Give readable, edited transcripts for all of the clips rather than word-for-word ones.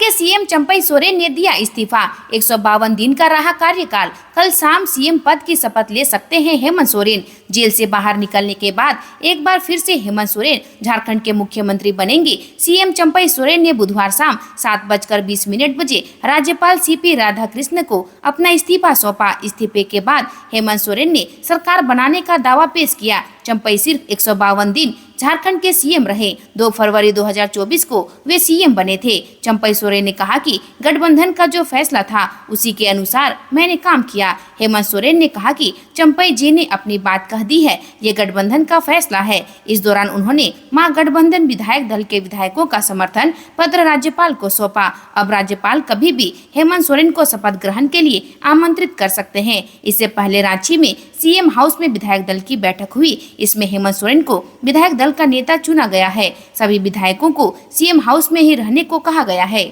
के सीएम चंपई सोरेन ने दिया इस्तीफा। 152 दिन का रहा कार्यकाल। कल शाम सीएम पद की शपथ ले सकते हैं हेमंत सोरेन। जेल से बाहर निकलने के बाद एक बार फिर से हेमंत सोरेन झारखंड के मुख्यमंत्री बनेंगे। सीएम चंपई सोरेन ने बुधवार शाम 7:20 बजे राज्यपाल सीपी राधाकृष्णन को अपना इस्तीफा सौंपा। इस्तीफे के बाद हेमंत सोरेन ने सरकार बनाने का दावा पेश किया। चंपई सिर्फ 152 दिन झारखंड के सीएम रहे। 2 फरवरी 2024 को वे सीएम बने थे। चंपई सोरेन ने कहा कि गठबंधन का जो फैसला था उसी के अनुसार मैंने काम किया। हेमंत सोरेन ने कहा कि चंपई जी ने अपनी बात कह दी है, ये गठबंधन का फैसला है। इस दौरान उन्होंने महागठबंधन विधायक दल के विधायकों का समर्थन पत्र राज्यपाल को सौंपा। अब राज्यपाल कभी भी हेमंत सोरेन को शपथ ग्रहण के लिए आमंत्रित कर सकते हैं। इससे पहले रांची में सीएम हाउस में विधायक दल की बैठक हुई। इसमें हेमंत सोरेन को विधायक दल का नेता चुना गया है। सभी विधायकों को सीएम हाउस में ही रहने को कहा गया है।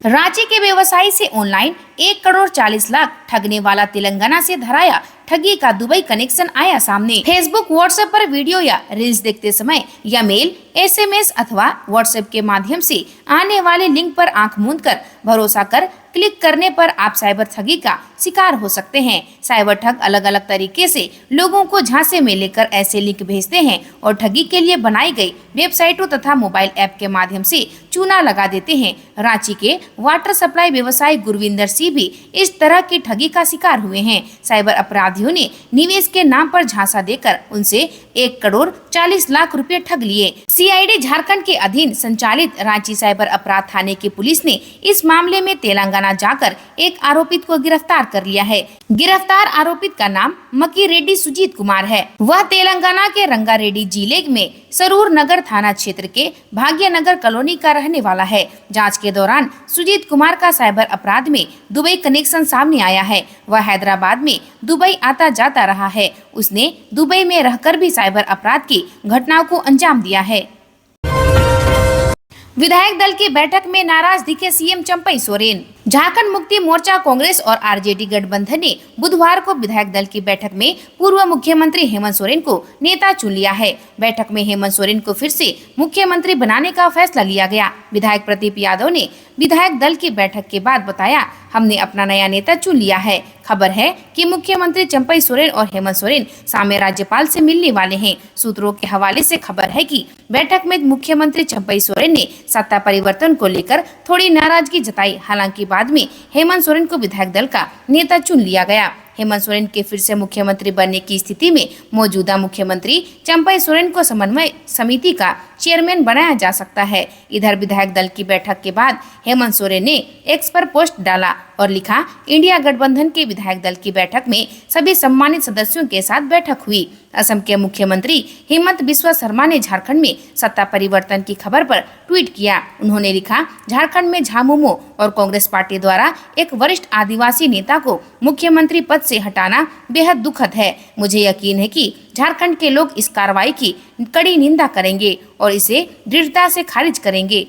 रांची के व्यवसायी से ऑनलाइन 1 करोड़ 40 लाख ठगने वाला तेलंगाना से धराया। ठगी का दुबई कनेक्शन आया सामने। फेसबुक, व्हाट्सएप पर वीडियो या रील्स देखते समय या मेल, एसएमएस अथवा व्हाट्सएप के माध्यम से आने वाले लिंक पर आंख मूंद कर भरोसा कर क्लिक करने पर आप साइबर ठगी का शिकार हो सकते हैं। साइबर ठग अलग अलग तरीके से लोगों को झांसे में लेकर ऐसे लिंक भेजते हैं और ठगी के लिए बनाई गई वेबसाइटों तथा मोबाइल ऐप के माध्यम से चूना लगा देते हैं। रांची के वाटर सप्लाई व्यवसायी गुरविंदर सिंह भी इस तरह की ठगी का शिकार हुए हैं। साइबर अपराधियों ने निवेश के नाम पर झांसा देकर उनसे 1 करोड़ 40 लाख रुपए ठग लिए। सीआईडी झारखंड के अधीन संचालित रांची साइबर अपराध थाने की पुलिस ने इस मामले में तेलंगाना जाकर एक आरोपित को गिरफ्तार कर लिया है। गिरफ्तार आरोपित का नाम मकी रेड्डी सुजीत कुमार है। वह तेलंगाना के रंगारेड्डी जिले में सरूर नगर थाना क्षेत्र के भाग्यनगर कॉलोनी का रहने वाला है। जांच के दौरान सुजीत कुमार का साइबर अपराध में दुबई कनेक्शन सामने आया है। वह हैदराबाद में दुबई आता जाता रहा है। उसने दुबई में रहकर भी साइबर अपराध की घटनाओं को अंजाम दिया है। विधायक दल की बैठक में नाराज दिखे सीएम चंपई सोरेन। झारखंड मुक्ति मोर्चा, कांग्रेस और आरजेडी गठबंधन ने बुधवार को विधायक दल की बैठक में पूर्व मुख्यमंत्री हेमंत सोरेन को नेता चुन लिया है। बैठक में हेमंत सोरेन को फिर से मुख्यमंत्री बनाने का फैसला लिया गया। विधायक प्रदीप यादव ने विधायक दल की बैठक के बाद बताया, हमने अपना नया नेता चुन लिया है। खबर है कि मुख्यमंत्री चंपई सोरेन और हेमंत सोरेन शाम राज्यपाल से मिलने वाले हैं। सूत्रों के हवाले से खबर है कि बैठक में मुख्यमंत्री चंपई सोरेन ने सत्ता परिवर्तन को लेकर थोड़ी नाराजगी जताई। हालांकि बाद में हेमंत सोरेन को विधायक दल का नेता चुन लिया गया। हेमंत सोरेन के फिर से मुख्यमंत्री बनने की स्थिति में मौजूदा मुख्यमंत्री चंपई सोरेन को समन्वय समिति का चेयरमैन बनाया जा सकता है। इधर विधायक दल की बैठक के बाद हेमंत सोरेन ने एक्स पर पोस्ट डाला और लिखा, इंडिया गठबंधन के विधायक दल की बैठक में सभी सम्मानित सदस्यों के साथ बैठक हुई। असम के मुख्यमंत्री हिमंत बिस्वा शर्मा ने झारखंड में सत्ता परिवर्तन की खबर पर ट्वीट किया। उन्होंने लिखा, झारखंड में झामुमो और कांग्रेस पार्टी द्वारा एक वरिष्ठ आदिवासी नेता को मुख्यमंत्री पद से हटाना बेहद दुखद है। मुझे यकीन है कि झारखंड के लोग इस कार्रवाई की कड़ी निंदा करेंगे और इसे दृढ़ता से खारिज करेंगे।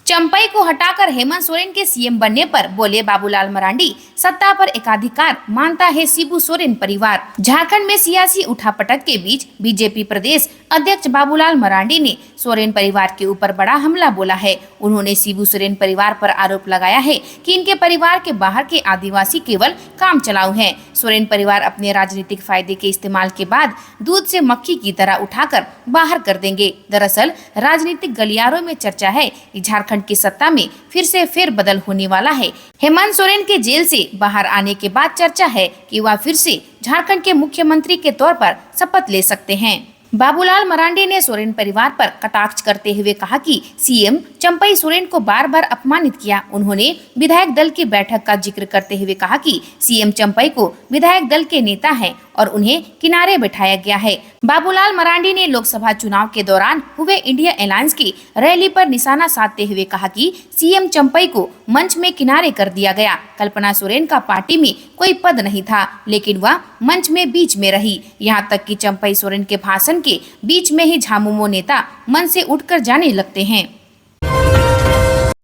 चंपई को हटाकर हेमंत सोरेन के सीएम बनने पर बोले बाबूलाल मरांडी, सत्ता पर एकाधिकार मानता है शिबू सोरेन परिवार। झारखंड में सियासी उठापटक के बीच बीजेपी प्रदेश अध्यक्ष बाबूलाल मरांडी ने सोरेन परिवार के ऊपर बड़ा हमला बोला है। उन्होंने शिबू सोरेन परिवार पर आरोप लगाया है कि इनके परिवार के बाहर के आदिवासी केवल काम चलाऊ हैं। सोरेन परिवार अपने राजनीतिक फायदे के इस्तेमाल के बाद दूध से मक्खी की तरह उठाकर बाहर कर देंगे। दरअसल राजनीतिक गलियारों में चर्चा है कि झारखंड की सत्ता में फिर से फेरबदल होने वाला है। हेमंत सोरेन के जेल से बाहर आने के बाद चर्चा है कि वह फिर से झारखंड के मुख्यमंत्री के तौर पर शपथ ले सकते हैं। बाबूलाल मरांडी ने सोरेन परिवार पर कटाक्ष करते हुए कहा कि सीएम चंपई सोरेन को बार बार अपमानित किया। उन्होंने विधायक दल की बैठक का जिक्र करते हुए कहा कि सीएम चंपई को विधायक दल के नेता हैं और उन्हें किनारे बैठाया गया है। बाबूलाल मरांडी ने लोकसभा चुनाव के दौरान हुए इंडिया अलायंस की रैली पर निशाना साधते हुए कहा कि सीएम चंपई को मंच में किनारे कर दिया गया। कल्पना सोरेन का पार्टी में कोई पद नहीं था, लेकिन वह मंच में बीच में रही। यहाँ तक कि चंपई सोरेन के भाषण के बीच में ही झामुमो नेता मंच से उठकर जाने लगते हैं।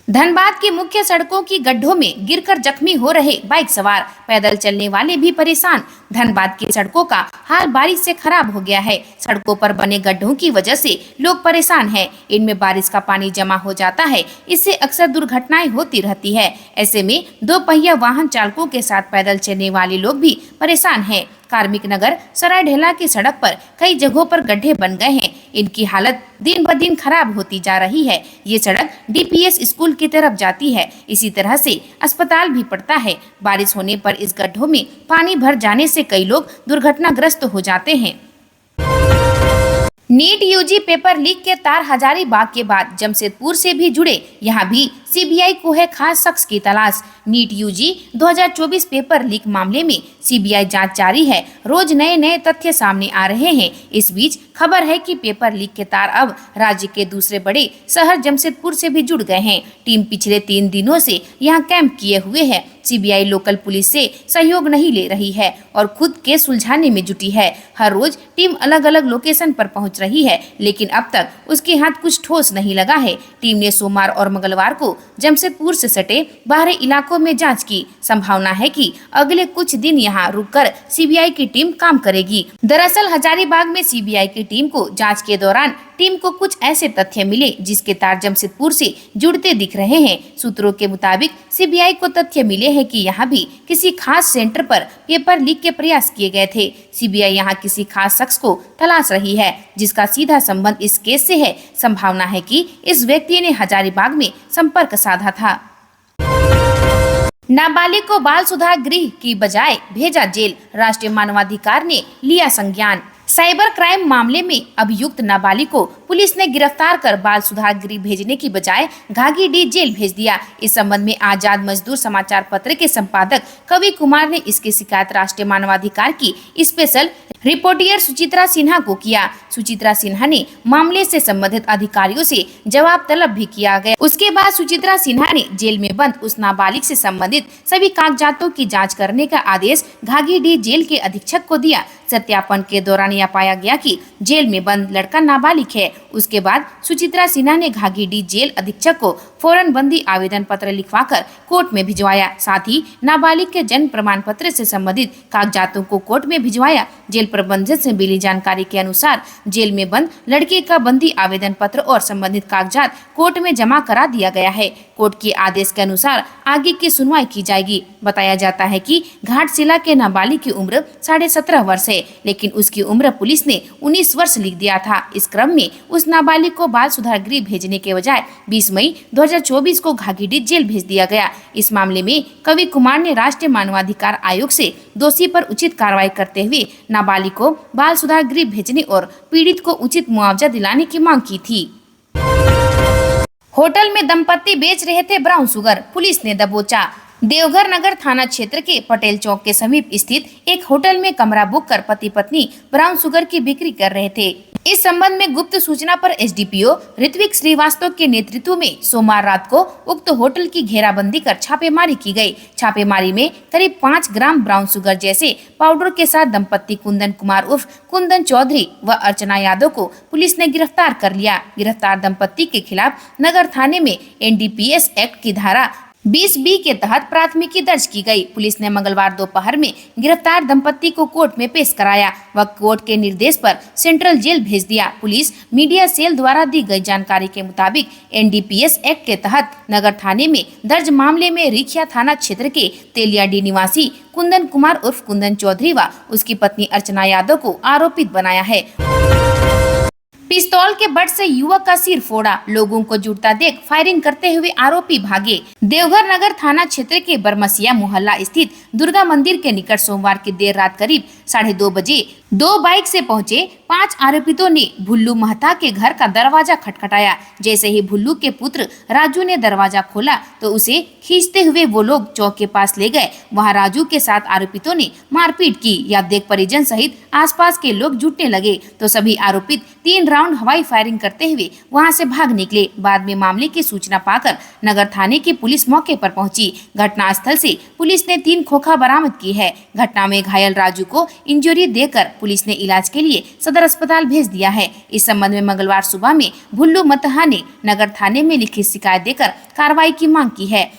धनबाद की मुख्य सड़कों की गड्ढों में गिरकर जख्मी हो रहे बाइक सवार, पैदल चलने वाले भी परेशान। धनबाद की सड़कों का हाल बारिश से खराब हो गया है। सड़कों पर बने गड्ढों की वजह से लोग परेशान हैं। इनमें बारिश का पानी जमा हो जाता है, इससे अक्सर दुर्घटनाएं होती रहती है। ऐसे में दो पहिया वाहन चालकों के साथ पैदल चलने वाले लोग भी परेशान हैं। कार्मिक नगर सरायढेला की सड़क पर कई जगहों पर गड्ढे बन गए हैं। इनकी हालत दिन ब दिन खराब होती जा रही है। ये सड़क डीपीएस स्कूल की तरफ जाती है, इसी तरह से अस्पताल भी पड़ता है। बारिश होने पर इस गड्ढों में पानी भर जाने से कई लोग दुर्घटनाग्रस्त हो जाते हैं। नीट यूजी पेपर लीक के तार हजारीबाग के बाद जमशेदपुर से भी जुड़े। यहाँ भी सीबीआई को है खास शख्स की तलाश। नीट यूजी 2024 पेपर लीक मामले में सीबीआई जांच जारी है। रोज नए नए तथ्य सामने आ रहे हैं। इस बीच खबर है कि पेपर लीक के तार अब राज्य के दूसरे बड़े शहर जमशेदपुर से भी जुड़ गए हैं। टीम पिछले 3 दिनों से यहाँ कैंप किए हुए है। सीबीआई लोकल पुलिस से सहयोग नहीं ले रही है और खुद केस सुलझाने में जुटी है। हर रोज टीम अलग अलग लोकेशन पर पहुंच रही है, लेकिन अब तक उसके हाथ कुछ ठोस नहीं लगा है। टीम ने सोमवार और मंगलवार को जमशेदपुर से सटे बाहरी इलाकों में जांच की। संभावना है कि अगले कुछ दिन यहाँ रुककर सीबीआई की टीम काम करेगी। दरअसल हजारीबाग में सीबीआई की टीम को जांच के दौरान टीम को कुछ ऐसे तथ्य मिले जिसके तार जमशेदपुर से जुड़ते दिख रहे हैं। सूत्रों के मुताबिक सीबीआई को तथ्य मिले हैं कि यहाँ भी किसी खास सेंटर पर पेपर लीक के प्रयास किए गए थे। सीबीआई यहाँ किसी खास शख्स को तलाश रही है जिसका सीधा संबंध इस केस से है। संभावना है कि इस व्यक्ति ने हजारीबाग में संपर्क साधा था। नाबालिग को बाल सुधार गृह की बजाय भेजा जेल, राष्ट्रीय मानवाधिकार ने लिया संज्ञान। साइबर क्राइम मामले में अभियुक्त नाबालिग को पुलिस ने गिरफ्तार कर बाल सुधार गृह भेजने की बजाय घाघीडीह जेल भेज दिया। इस संबंध में आजाद मजदूर समाचार पत्र के संपादक कवि कुमार ने इसकी शिकायत राष्ट्रीय मानवाधिकार की स्पेशल रिपोर्टर सुचित्रा सिन्हा को किया। सुचित्रा सिन्हा ने मामले से संबंधित अधिकारियों से जवाब तलब भी किया गया। उसके बाद सुचित्रा सिन्हा ने जेल में बंद उस नाबालिग से संबंधित सभी कागजातों की जांच करने का आदेश घाघीडीह जेल के अधीक्षक को दिया। सत्यापन के दौरान यह पाया गया कि जेल में बंद लड़का नाबालिग है। उसके बाद सुचित्रा सिन्हा ने घाघीडीह जेल अधीक्षक को फौरन बंदी आवेदन पत्र लिखवाकर कोर्ट में भिजवाया। साथ ही नाबालिग के जन्म प्रमाण पत्र से संबंधित कागजातों को कोर्ट में भिजवाया। जेल प्रबंधन से मिली जानकारी के अनुसार जेल में बंद लड़के का बंदी आवेदन पत्र और संबंधित कागजात कोर्ट में जमा करा दिया गया है। कोर्ट के आदेश के अनुसार आगे की सुनवाई की जाएगी। बताया जाता है कि घाटशिला के नाबालिग की उम्र 17.5 वर्ष है, लेकिन उसकी उम्र पुलिस ने 19 वर्ष लिख दिया था। इस क्रम में उस नाबालिग को बाल सुधार गृह भेजने के बजाय 20 मई 2024 को घाघीडीह जेल भेज दिया गया। इस मामले में कवि कुमार ने राष्ट्रीय मानवाधिकार आयोग से दोषी पर उचित कार्रवाई करते हुए नाबालिग को बाल सुधार गृह भेजने और पीड़ित को उचित मुआवजा दिलाने की मांग की थी। होटल में दंपत्ति बेच रहे थे ब्राउन शुगर, पुलिस ने दबोचा। देवघर नगर थाना क्षेत्र के पटेल चौक के समीप स्थित एक होटल में कमरा बुक कर पति पत्नी ब्राउन शुगर की बिक्री कर रहे थे। इस संबंध में गुप्त सूचना पर एसडीपीओ ऋत्विक श्रीवास्तव के नेतृत्व में सोमवार रात को उक्त होटल की घेराबंदी कर छापेमारी की गई। छापेमारी में करीब 5 ग्राम ब्राउन शुगर जैसे पाउडर के साथ दंपत्ति कुंदन कुमार उर्फ कुंदन चौधरी व अर्चना यादव को पुलिस ने गिरफ्तार कर लिया। गिरफ्तार दंपत्ति के खिलाफ नगर थाने में एनडीपीएस एक्ट की धारा 20B के तहत प्राथमिकी दर्ज की गई। पुलिस ने मंगलवार दोपहर में गिरफ्तार दंपत्ति को कोर्ट में पेश कराया व कोर्ट के निर्देश पर सेंट्रल जेल भेज दिया। पुलिस मीडिया सेल द्वारा दी गई जानकारी के मुताबिक एनडीपीएस एक्ट के तहत नगर थाने में दर्ज मामले में रिखिया थाना क्षेत्र के तेलियाडी निवासी कुंदन कुमार उर्फ कुंदन चौधरी व उसकी पत्नी अर्चना यादव को आरोपित बनाया है। पिस्तौल के बट से युवक का सिर फोड़ा, लोगों को जुटता देख फायरिंग करते हुए आरोपी भागे। देवघर नगर थाना क्षेत्र के बरमसिया मोहल्ला स्थित दुर्गा मंदिर के निकट सोमवार की देर रात करीब 2:30 बजे 2 बाइक से पहुंचे 5 आरोपितों ने भुल्लू महता के घर का दरवाजा खटखटाया। जैसे ही भुल्लू के पुत्र राजू ने दरवाजा खोला तो उसे खींचते हुए वो लोग चौक के पास ले गए। वहां राजू के साथ आरोपितों ने मारपीट की। यह देख परिजन सहित आसपास के लोग जुटने लगे तो सभी आरोपित 3 राउंड हवाई फायरिंग करते हुए वहां से भाग निकले। बाद में मामले की सूचना पाकर नगर थाने की पुलिस मौके पर पहुंची। घटनास्थल से पुलिस ने 3 खोखा बरामद की है। घटना में घायल राजू को इंजरी देकर पुलिस ने इलाज के लिए सदर सदर अस्पताल भेज दिया है। इस संबंध में मंगलवार सुबह में भुल्लू मतहा ने नगर थाने में लिखित शिकायत देकर कार्रवाई की मांग की है।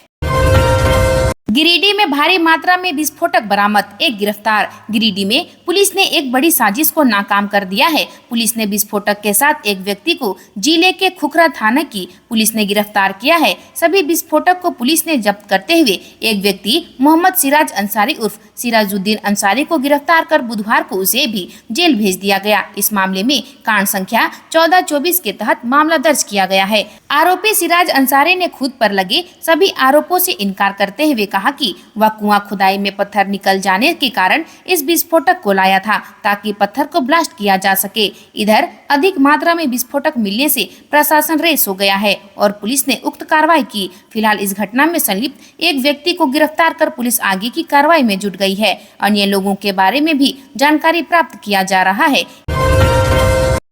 गिरिडीह में भारी मात्रा में विस्फोटक बरामद, एक गिरफ्तार। गिरिडीह में पुलिस ने एक बड़ी साजिश को नाकाम कर दिया है। पुलिस ने विस्फोटक के साथ एक व्यक्ति को जिले के खुखरा थाना की पुलिस ने गिरफ्तार किया है। सभी विस्फोटक को पुलिस ने जब्त करते हुए एक व्यक्ति मोहम्मद सिराज अंसारी उर्फ सिराजुद्दीन अंसारी को गिरफ्तार कर बुधवार को उसे भी जेल भेज दिया गया। इस मामले में कांड संख्या 1424 के तहत मामला दर्ज किया गया है। आरोपी सिराज अंसारी ने खुद पर लगे सभी आरोपों से इनकार करते हुए कहा कि वह कुआं खुदाई में पत्थर निकल जाने के कारण इस विस्फोटक को लाया था ताकि पत्थर को ब्लास्ट किया जा सके। इधर अधिक मात्रा में विस्फोटक मिलने से प्रशासन रेस हो गया है और पुलिस ने उक्त कार्रवाई की। फिलहाल इस घटना में संलिप्त एक व्यक्ति को गिरफ्तार कर पुलिस आगे की कार्रवाई में जुट गई है। अन्य लोगों के बारे में भी जानकारी प्राप्त किया जा रहा है।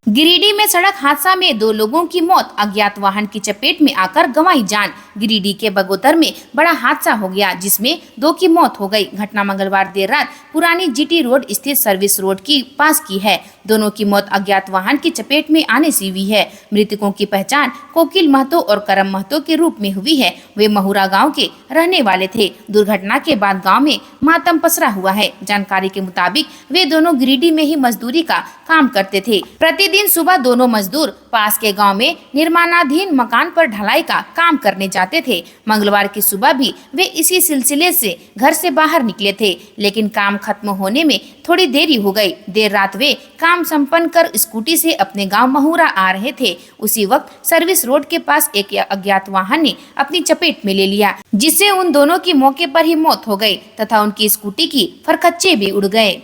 गिरिडीह में सड़क हादसा में 2 लोगों की मौत, अज्ञात वाहन की चपेट में आकर गंवाई जान। गिरिडीह के बगोतर में बड़ा हादसा हो गया जिसमें 2 की मौत हो गई। घटना मंगलवार देर रात पुरानी जीटी रोड स्थित सर्विस रोड की पास की है। दोनों की मौत अज्ञात वाहन की चपेट में आने से हुई है। मृतकों की पहचान कोकिल महतो और करम महतो के रूप में हुई है। वे महुरा गाँव के रहने वाले थे। दुर्घटना के बाद गाँव में मातम पसरा हुआ है। जानकारी के मुताबिक वे दोनों गिरिडीह में ही मजदूरी का काम करते थे। प्रतिदिन सुबह दोनों मजदूर पास के गांव में निर्माणाधीन मकान पर ढलाई का काम करने जाते थे। मंगलवार की सुबह भी वे इसी सिलसिले से घर से बाहर निकले थे, लेकिन काम खत्म होने में थोड़ी देरी हो गई। देर रात वे काम संपन्न कर स्कूटी से अपने गांव महुरा आ रहे थे। उसी वक्त सर्विस रोड के पास एक अज्ञात वाहन ने अपनी चपेट में ले लिया, जिससे उन दोनों की मौके पर ही मौत हो गई तथा उनकी स्कूटी की फरकच्चे भी उड़ गए।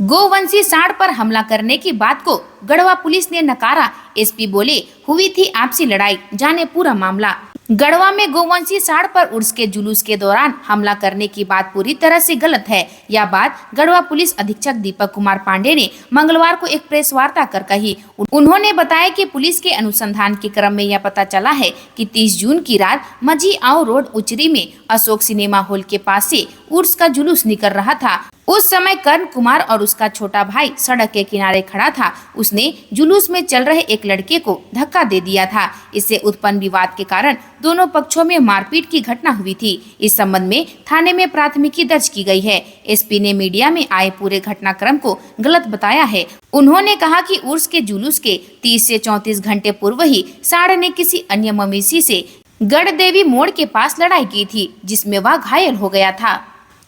गोवंशी सांड पर हमला करने की बात को गढ़वा पुलिस ने नकारा। एसपी बोले हुई थी आपसी लड़ाई, जाने पूरा मामला। गढ़वा में गोवंशी सांड पर उर्स के जुलूस के दौरान हमला करने की बात पूरी तरह से गलत है। यह बात गढ़वा पुलिस अधीक्षक दीपक कुमार पांडे ने मंगलवार को एक प्रेस वार्ता कर कही। उन्होंने बताया कि पुलिस के अनुसंधान के क्रम में यह पता चला है कि 30 जून की रात मजी आओ रोड उचरी में अशोक सिनेमा हॉल के पास से उर्स का जुलूस निकल रहा था। उस समय कर्ण कुमार और उसका छोटा भाई सड़क के किनारे खड़ा था। उसने जुलूस में चल रहे एक लड़के को धक्का दे दिया था। इससे उत्पन्न विवाद के कारण दोनों पक्षों में मारपीट की घटना हुई थी। इस संबंध में थाने में प्राथमिकी दर्ज की गई है। एसपी ने मीडिया में आए पूरे घटनाक्रम को गलत बताया है। उन्होंने कहा कि उर्स के जुलूस के 30 से 34 घंटे पूर्व ही सांड ने किसी अन्य मवेशी से गढ़देवी मोड़ के पास लड़ाई की थी, जिसमें वह घायल हो गया था।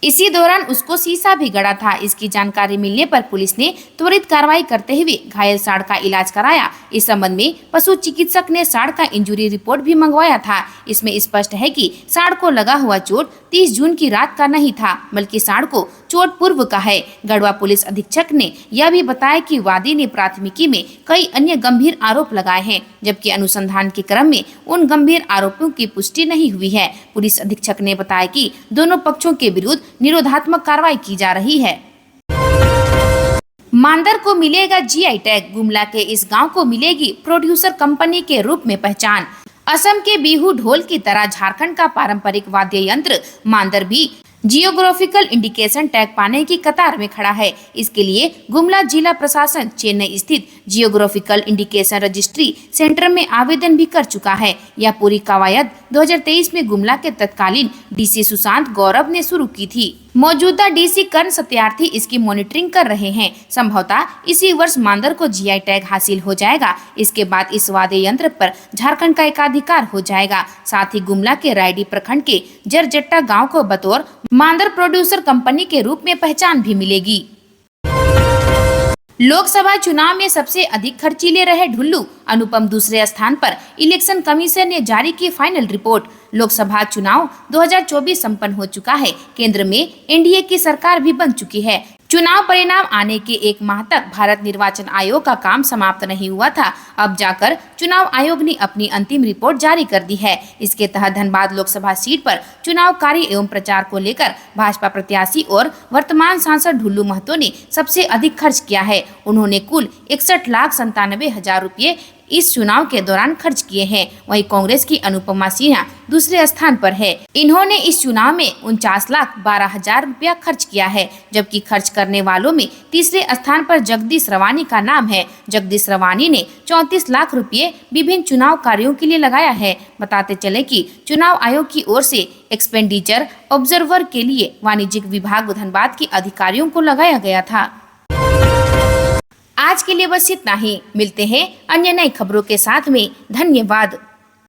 इसी दौरान उसको शीशा भी गड़ा था। इसकी जानकारी मिलने पर पुलिस ने त्वरित कार्रवाई करते हुए घायल सांड का इलाज कराया। इस संबंध में पशु चिकित्सक ने सांड का इंजरी रिपोर्ट भी मंगवाया था। इसमें स्पष्ट है कि सांड को लगा हुआ चोट 30 जून की रात का नहीं था, बल्कि सांड को चोट पूर्व का है। गढ़वा पुलिस अधीक्षक ने यह भी बताया कि वादी ने प्राथमिकी में कई अन्य गंभीर आरोप लगाए हैं, जबकि अनुसंधान के क्रम में उन गंभीर आरोपों की पुष्टि नहीं हुई है। पुलिस अधीक्षक ने बताया कि दोनों पक्षों के विरुद्ध निरोधात्मक कार्रवाई की जा रही है। मांदर को मिलेगा जीआई टैग, गुमला के इस गांव को मिलेगी प्रोड्यूसर कंपनी के रूप में पहचान। असम के बिहू ढोल की तरह झारखंड का पारंपरिक वाद्य यंत्र मांदर भी जियोग्राफिकल इंडिकेशन टैग पाने की कतार में खड़ा है। इसके लिए गुमला जिला प्रशासन चेन्नई स्थित जियोग्राफिकल इंडिकेशन रजिस्ट्री सेंटर में आवेदन भी कर चुका है। यह पूरी कवायद 2023 में गुमला के तत्कालीन डीसी सुशांत गौरव ने शुरू की थी। मौजूदा डीसी कर्ण सत्यार्थी इसकी मॉनिटरिंग कर रहे हैं। संभवतः इसी वर्ष मांदर को जीआई टैग हासिल हो जाएगा। इसके बाद इस वाद्य यंत्र पर झारखंड का एकाधिकार हो जाएगा। साथ ही गुमला के रायडी प्रखंड के जरजट्टा गांव को बतौर मांदर प्रोड्यूसर कंपनी के रूप में पहचान भी मिलेगी। लोकसभा चुनाव में सबसे अधिक खर्चीले रहे ढुल्लू, अनुपम दूसरे स्थान पर। इलेक्शन कमीशन ने जारी की फाइनल रिपोर्ट। लोकसभा चुनाव 2024 संपन्न हो चुका है। केंद्र में एनडीए की सरकार भी बन चुकी है। चुनाव परिणाम आने के 1 माह तक भारत निर्वाचन आयोग का काम समाप्त नहीं हुआ था। अब जाकर चुनाव आयोग ने अपनी अंतिम रिपोर्ट जारी कर दी है। इसके तहत धनबाद लोकसभा सीट पर चुनाव कार्य एवं प्रचार को लेकर भाजपा प्रत्याशी और वर्तमान सांसद ढुल्लू महतो ने सबसे अधिक खर्च किया है। उन्होंने कुल 61,97,000 रुपये इस चुनाव के दौरान खर्च किए हैं। वहीं कांग्रेस की अनुपमा सिन्हा दूसरे स्थान पर है। इन्होंने इस चुनाव में 49,12,000 रुपया खर्च किया है, जबकि खर्च करने वालों में तीसरे स्थान पर जगदीश रवानी का नाम है। जगदीश रवानी ने 34 लाख रुपये विभिन्न चुनाव कार्यों के लिए लगाया है। बताते चले कि चुनाव आयोग की ओर से एक्सपेंडिचर ऑब्जर्वर के लिए वाणिज्यिक विभाग धनबाद के अधिकारियों को लगाया गया था। आज के लिए बस इतना ही। मिलते हैं अन्य नई खबरों के साथ में। धन्यवाद।